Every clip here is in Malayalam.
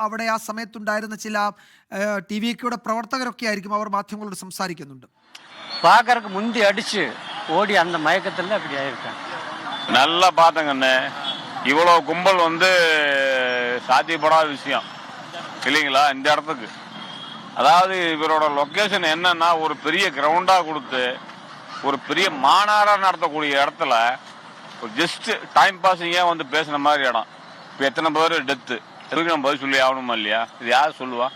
അവിടെ ആ സമയത്തുണ്ടായിരുന്ന ചില ടിവിയുടെ പ്രവർത്തകരൊക്കെ ആയിരിക്കും അവർ മാധ്യമങ്ങളോട് സംസാരിക്കുന്നുണ്ട്. பார்க்கறதுக்கு முந்தி அடிச்சு ஓடி அந்த மயக்கத்தில் அப்படி ஆயிருக்காங்க. நல்லா பார்த்தங்கண்ணே, இவ்வளோ கும்பல் சாத்தியப்படாத விஷயம் இல்லைங்களா இந்த இடத்துக்கு. அதாவது இவரோட லொக்கேஷன் என்னன்னா ஒரு பெரிய கிரவுண்டாக கொடுத்து ஒரு பெரிய மாநாடாக நடத்தக்கூடிய இடத்துல ஒரு ஜஸ்ட் டைம் பாஸிங்காக பேசுன மாதிரி இடம். இப்போ எத்தனை பேர் டெத்து எதுக்கு நம்ம பதில் சொல்லி ஆகணுமா இல்லையா? இது யார் சொல்லுவா?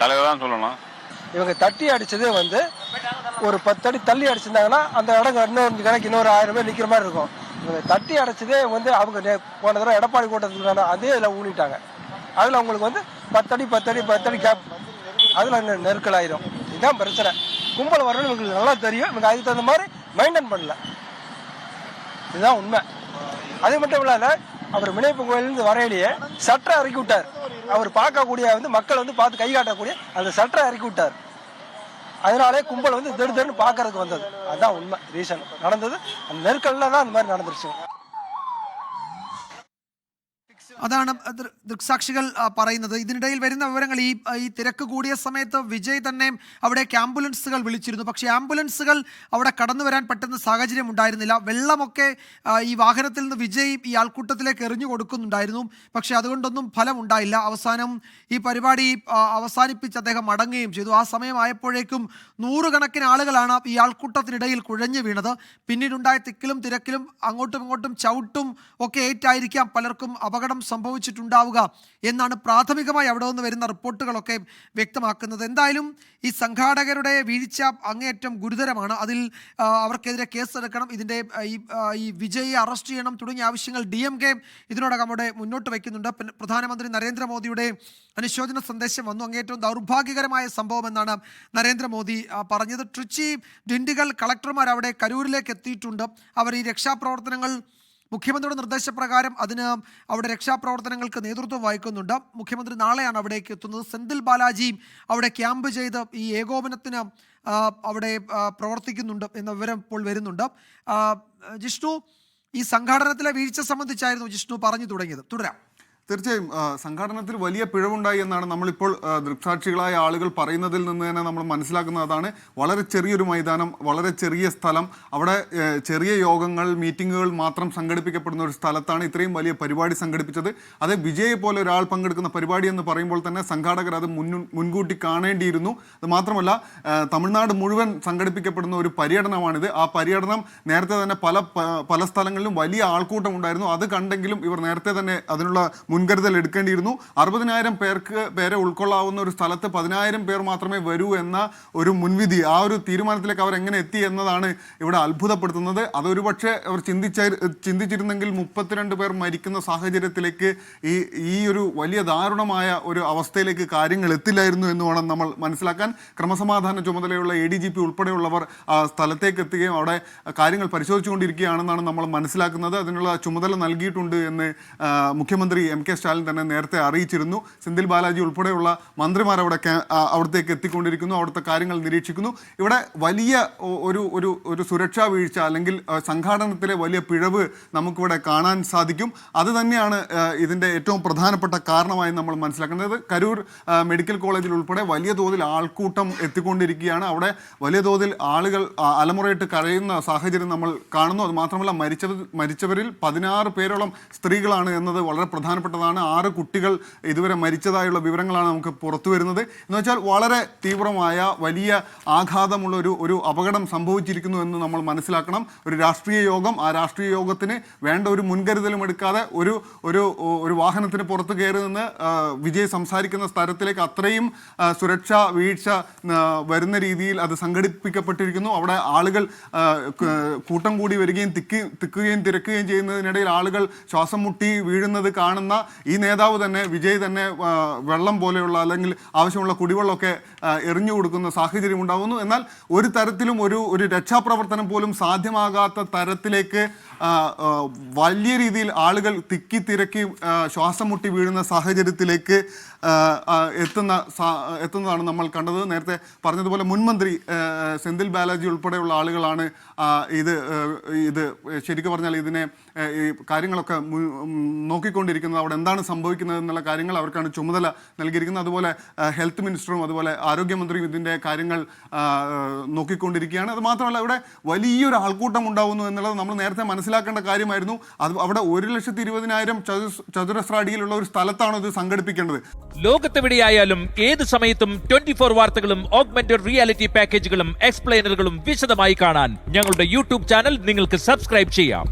தலைவர் தான் சொல்லணும். இவங்க தட்டி அடிச்சதே ஒரு 10 அடி தள்ளி அடிச்சிருந்தாங்கன்னா அந்த இடம் இன்னொரு கணக்கு இன்னொரு 1000 பேர் நிற்கிற மாதிரி இருக்கும். இவங்க தட்டி அடிச்சதே அவங்க போன தடவை எடப்பாடி கூட்டத்துக்கு அதே இதில் ஊனிட்டாங்க. அதில் அவங்களுக்கு 10 அடி கேப், அதில் நெருக்கல் ஆயிரும். இதுதான் பிரச்சனை. கும்பல் வரணும்னு இவங்களுக்கு நல்லா தெரியும். இவங்க அதுக்கு தகுந்த மாதிரி மெயின்டைன் பண்ணல. இதுதான் உண்மை. அது மட்டும் இல்லாத அவர் மினைப்பு கோயிலிருந்து வரையிலேயே சட்டை இறக்கி விட்டார். அவர் பார்க்கக்கூடிய மக்கள் பார்த்து கை காட்டக்கூடிய அந்த சட்டை இறக்கி விட்டார். அதனாலே கும்பல் திடுன்னு பார்க்கறதுக்கு வந்தது. அதுதான் உண்மை. ரீசன் நடந்தது அந்த நெருக்கல்ல தான் அந்த மாதிரி நடந்துருச்சு. അതാണ് ദൃക്സാക്ഷികൾ പറയുന്നത്. ഇതിനിടയിൽ വരുന്ന വിവരങ്ങൾ ഈ തിരക്ക് കൂടിയ സമയത്ത് വിജയ് തന്നെ അവിടേക്ക് ആംബുലൻസുകൾ വിളിച്ചിരുന്നു. പക്ഷേ ആംബുലൻസുകൾ അവിടെ കടന്നു വരാൻ പറ്റുന്ന സാഹചര്യം ഉണ്ടായിരുന്നില്ല. വെള്ളമൊക്കെ ഈ വാഹനത്തിൽ നിന്ന് വിജയ് ഈ ആൾക്കൂട്ടത്തിലേക്ക് എറിഞ്ഞു കൊടുക്കുന്നുണ്ടായിരുന്നു. പക്ഷേ അതുകൊണ്ടൊന്നും ഫലമുണ്ടായില്ല. അവസാനം ഈ പരിപാടി അവസാനിപ്പിച്ച് അദ്ദേഹം മടങ്ങുകയും ചെയ്തു. ആ സമയമായപ്പോഴേക്കും നൂറുകണക്കിന് ആളുകളാണ് ഈ ആൾക്കൂട്ടത്തിനിടയിൽ കുഴഞ്ഞു വീണത്. പിന്നീടുണ്ടായ തിക്കിലും തിരക്കിലും അങ്ങോട്ടും ഇങ്ങോട്ടും ചവിട്ടും ഒക്കെ ഏറ്റായിരിക്കാം പലർക്കും അപകടം സംഭവിച്ചിട്ടുണ്ടാവുക എന്നാണ് പ്രാഥമികമായി അവിടെ നിന്ന് വരുന്ന റിപ്പോർട്ടുകളൊക്കെ വ്യക്തമാക്കുന്നത്. എന്തായാലും ഈ സംഘാടകരുടെ വീഴ്ച അങ്ങേയറ്റം ഗുരുതരമാണ്. അതിൽ അവർക്കെതിരെ കേസെടുക്കണം. ഇതിൻ്റെ ഈ വിജയെ അറസ്റ്റ് ചെയ്യണം തുടങ്ങിയ ആവശ്യങ്ങൾ DMK ഇതിനോടകം അവിടെ മുന്നോട്ട് വയ്ക്കുന്നുണ്ട്. പ്രധാനമന്ത്രി നരേന്ദ്രമോദിയുടെ അനുശോചന സന്ദേശം വന്നു. അങ്ങേറ്റവും ദൗർഭാഗ്യകരമായ സംഭവം എന്നാണ് നരേന്ദ്രമോദി പറഞ്ഞത്. ട്രിച്ചി, ഡിണ്ടിഗൽ കളക്ടർമാർ അവിടെ കരൂരിലേക്ക് എത്തിയിട്ടുണ്ട്. അവർ ഈ രക്ഷാപ്രവർത്തനങ്ങൾ മുഖ്യമന്ത്രിയുടെ നിർദ്ദേശപ്രകാരം അവിടെ രക്ഷാപ്രവർത്തനങ്ങൾക്ക് നേതൃത്വം വഹിക്കുന്നുണ്ട്. മുഖ്യമന്ത്രി നാളെയാണ് അവിടേക്ക് എത്തുന്നത്. സെന്തിൽ ബാലാജി അവിടെ ക്യാമ്പ് ചെയ്ത് ഈ ഏകോപനത്തിന് അവിടെ പ്രവർത്തിക്കുന്നുണ്ട് എന്ന വിവരം ഇപ്പോൾ വരുന്നുണ്ട്. ജിഷ്ണു, ഈ സംഘാടനത്തിലെ വീഴ്ച സംബന്ധിച്ചായിരുന്നു ജിഷ്ണു പറഞ്ഞു തുടങ്ങിയത്. തുടരാം. തീർച്ചയായും സംഘാടനത്തിൽ വലിയ പിഴവുണ്ടായി എന്നാണ് നമ്മളിപ്പോൾ ദൃക്സാക്ഷികളായ ആളുകൾ പറയുന്നതിൽ നിന്ന് തന്നെ നമ്മൾ മനസ്സിലാക്കുന്നതാണ്. വളരെ ചെറിയൊരു മൈതാനം, വളരെ ചെറിയ സ്ഥലം, അവിടെ ചെറിയ യോഗങ്ങൾ, മീറ്റിങ്ങുകൾ മാത്രം സംഘടിപ്പിക്കപ്പെടുന്ന ഒരു സ്ഥലത്താണ് ഇത്രയും വലിയ പരിപാടി സംഘടിപ്പിച്ചത്. അത് വിജയെ പോലെ ഒരാൾ പങ്കെടുക്കുന്ന പരിപാടി എന്ന് പറയുമ്പോൾ തന്നെ സംഘാടകർ അത് മുൻകൂട്ടി കാണേണ്ടിയിരുന്നു. അത് മാത്രമല്ല, തമിഴ്നാട് മുഴുവൻ സംഘടിപ്പിക്കപ്പെടുന്ന ഒരു പര്യടനമാണിത്. ആ പര്യടനം നേരത്തെ തന്നെ പല സ്ഥലങ്ങളിലും വലിയ ആൾക്കൂട്ടം ഉണ്ടായിരുന്നു. അത് കണ്ടെങ്കിലും ഇവർ നേരത്തെ തന്നെ അതിനുള്ള മുൻകരുതൽ എടുക്കേണ്ടിയിരുന്നു. 60,000 പേരെ ഉൾക്കൊള്ളാവുന്ന ഒരു സ്ഥലത്ത് 10,000 പേർ മാത്രമേ വരൂ എന്ന ഒരു മുൻവിധി, ആ ഒരു തീരുമാനത്തിലേക്ക് അവർ എങ്ങനെ എത്തി എന്നതാണ് ഇവിടെ അത്ഭുതപ്പെടുത്തുന്നത്. അതൊരു പക്ഷേ അവർ ചിന്തിച്ചിരുന്നെങ്കിൽ 32 പേർ മരിക്കുന്ന സാഹചര്യത്തിലേക്ക് ഈ ഒരു വലിയ ദാരുണമായ ഒരു അവസ്ഥയിലേക്ക് കാര്യങ്ങൾ എത്തില്ലായിരുന്നു എന്ന് വേണം നമ്മൾ മനസ്സിലാക്കാൻ. ക്രമസമാധാന ചുമതലയുള്ള ADGP ഉൾപ്പെടെയുള്ളവർ സ്ഥലത്തേക്ക് എത്തുകയും അവിടെ കാര്യങ്ങൾ പരിശോധിച്ചുകൊണ്ടിരിക്കുകയാണെന്നാണ് നമ്മൾ മനസ്സിലാക്കുന്നത്. അതിനുള്ള ചുമതല നൽകിയിട്ടുണ്ട് എന്ന് മുഖ്യമന്ത്രി MK സ്റ്റാലിൻ തന്നെ നേരത്തെ അറിയിച്ചിരുന്നു. സെന്തിൽ ബാലാജി ഉൾപ്പെടെയുള്ള മന്ത്രിമാർ അവിടത്തേക്ക് എത്തിക്കൊണ്ടിരിക്കുന്നു, അവിടുത്തെ കാര്യങ്ങൾ നിരീക്ഷിക്കുന്നു. ഇവിടെ വലിയ ഒരു സുരക്ഷാ വീഴ്ച അല്ലെങ്കിൽ സംഘാടനത്തിലെ വലിയ പിഴവ് നമുക്കിവിടെ കാണാൻ സാധിക്കും. അത് തന്നെയാണ് ഇതിൻ്റെ ഏറ്റവും പ്രധാനപ്പെട്ട കാരണമായി നമ്മൾ മനസ്സിലാക്കുന്നത്. കരൂർ മെഡിക്കൽ കോളേജിൽ ഉൾപ്പെടെ വലിയ തോതിൽ ആൾക്കൂട്ടം എത്തിക്കൊണ്ടിരിക്കുകയാണ്. അവിടെ വലിയ തോതിൽ ആളുകൾ അലമുറയിട്ട് കരയുന്ന സാഹചര്യം നമ്മൾ കാണുന്നു. അത് മാത്രമല്ല, മരിച്ചവരിൽ 16 പേരോളം സ്ത്രീകളാണ് എന്നത് വളരെ പ്രധാനപ്പെട്ടതാണ്. 6 കുട്ടികൾ ഇതുവരെ മരിച്ചതായുള്ള വിവരങ്ങളാണ് നമുക്ക് പുറത്തു വരുന്നത്. എന്ന് വെച്ചാൽ വളരെ തീവ്രമായ വലിയ ആഘാതമുള്ള ഒരു അപകടം സംഭവിച്ചിരിക്കുന്നു എന്ന് നമ്മൾ മനസ്സിലാക്കണം. ഒരു രാഷ്ട്രീയ യോഗം, ആ രാഷ്ട്രീയ യോഗത്തിന് വേണ്ട ഒരു മുൻകരുതലും എടുക്കാതെ ഒരു വാഹനത്തിന് പുറത്ത് കയറി നിന്ന് വിജയ് സംസാരിക്കുന്ന സ്ഥലത്തിലേക്ക് അത്രയും സുരക്ഷാ വീഴ്ച വരുന്ന രീതിയിൽ അത് സംഘടിപ്പിക്കപ്പെട്ടിരിക്കുന്നു. അവിടെ ആളുകൾ കൂട്ടം കൂടി വരികയും തിരക്കുകയും ചെയ്യുന്നതിനിടയിൽ ആളുകൾ ശ്വാസം മുട്ടി വീഴുന്നത് കാണുന്ന ഈ നേതാവ് തന്നെ, വിജയ് തന്നെ, വെള്ളം പോലെയുള്ള അല്ലെങ്കിൽ ആവശ്യമുള്ള കുടിവെള്ളമൊക്കെ എറിഞ്ഞു കൊടുക്കുന്ന സാഹചര്യം ഉണ്ടാകുന്നു. എന്നാൽ ഒരു തരത്തിലും ഒരു രക്ഷാപ്രവർത്തനം പോലും സാധ്യമാകാത്ത തരത്തിലേക്ക് വലിയ രീതിയിൽ ആളുകൾ തിക്കി തിരക്കി ശ്വാസം മുട്ടി വീഴുന്ന സാഹചര്യത്തിലേക്ക് എത്തുന്നതാണ് നമ്മൾ കണ്ടത്. നേരത്തെ പറഞ്ഞതുപോലെ മുൻമന്ത്രി സെന്തിൽ ബാലാജി ഉൾപ്പെടെയുള്ള ആളുകളാണ് ഇത് ശരിക്കും പറഞ്ഞാൽ ഇതിനെ ഈ കാര്യങ്ങളൊക്കെ നോക്കിക്കൊണ്ടിരിക്കുന്നത്. അവിടെ എന്താണ് സംഭവിക്കുന്നത് എന്നുള്ള കാര്യങ്ങൾ അവർക്കാണ് ചുമതല നൽകിയിരിക്കുന്നത്. അതുപോലെ ഹെൽത്ത് മിനിസ്റ്ററും അതുപോലെ ആരോഗ്യമന്ത്രിയും ഇതിൻ്റെ കാര്യങ്ങൾ നോക്കിക്കൊണ്ടിരിക്കുകയാണ്. അത് മാത്രമല്ല ഇവിടെ വലിയൊരു ആൾക്കൂട്ടം ഉണ്ടാവുന്നു എന്നുള്ളത് നമ്മൾ നേരത്തെ മനസ്സിലാക്കേണ്ട കാര്യമായിരുന്നു. അത് അവിടെ 1,20,000 ചതുരശ്ര അടിയിലുള്ള ഒരു സ്ഥലത്താണ് ഇത് സംഘടിപ്പിക്കേണ്ടത്. ലോകത്തെവിടെയായാലും ഏത് സമയത്തും 24 വാർത്തകളും ഓഗ്മെന്റഡ് റിയാലിറ്റി പാക്കേജുകളും എക്സ്പ്ലെയിനറുകളും വിശദമായി കാണാൻ ഞങ്ങളുടെ യൂട്യൂബ് ചാനൽ നിങ്ങൾക്ക് സബ്സ്ക്രൈബ് ചെയ്യാം.